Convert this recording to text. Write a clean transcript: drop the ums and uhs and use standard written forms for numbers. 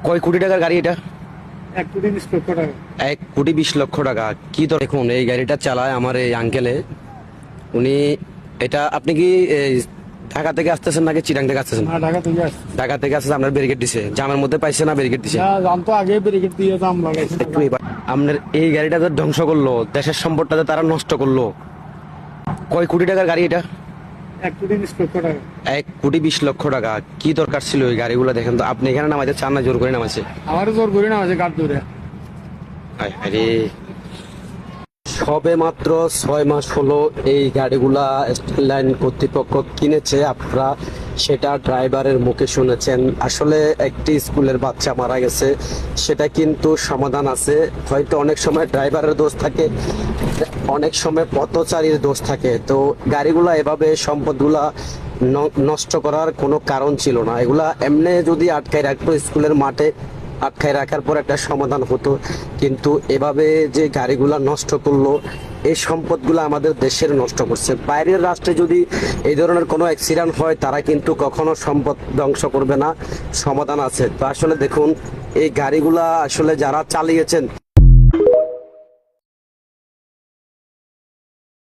কয় কোটি টাকার গাড়ি এটা? 1,20,00,000 টাকা। 1,20,00,000 টাকা। কি তো দেখুন, এই গাড়িটা চালায় আমার এই আঙ্কেলে। উনি এটা, আপনি কি এই ঢাকা থেকে আসতেছেন নাকি চিটাং থেকে আসতেছেন? না, ঢাকা থেকে আসছে। ঢাকা থেকে আসতেছে। আপনার ব্যারিকেড দিছে, জামের মধ্যে পাইছে না ব্যারিকেড দিছে? না, জানতো আগে ব্রিগেড দিয়ে দাম লাগাইছে। একটু এবার আপনার এই গাড়িটাতে ধ্বংস করলো, দেশের সম্পদটাতে তারা নষ্ট করলো। কয় কোটি টাকার গাড়ি এটা? 1,20,00,000 টাকা। 1,20,00,000 টাকা। কি দরকার ছিল এই গাড়িগুলো? দেখেন তো, আপনি এখানে নামাইতে চান না, জোর করে নামাইছে। আমারও জোর করি না, আছে গাড় ধরে। আরে সবে মাত্র 6 মাস হলো এই গাড়িগুলা স্টাইল লাইন কর্তৃপক্ষ কিনেছে। আপনারা সেটা ড্রাইভারের মুখে শুনেছেন। আসলে একটি স্কুলের বাচ্চা মারা গেছে, সেটা কিন্তু সমাধান আছে। হয়তো অনেক সময় ড্রাইভারের দোষ থাকে, অনেক সময় পথচারীর দোষ থাকে। তো গাড়িগুলা এভাবে সম্পদগুলা নষ্ট করার কোনো কারণ ছিল না। এগুলা এমনি যদি আটকায় রাখতো স্কুলের মাঠে, আটকায় রাখার পর একটা সমাধান হতো। কিন্তু এভাবে যে গাড়িগুলা নষ্ট করলো, এই সম্পদগুলো আমাদের দেশের নষ্ট করছে। বাইরের রাষ্ট্রে যদি এই ধরনের কোনো অ্যাক্সিডেন্ট হয়, তারা কিন্তু কখনো সম্পদ ধ্বংস করবে না, সমাধান আছে। তো আসলে দেখুন, এই গাড়িগুলা আসলে যারা চালিয়েছেন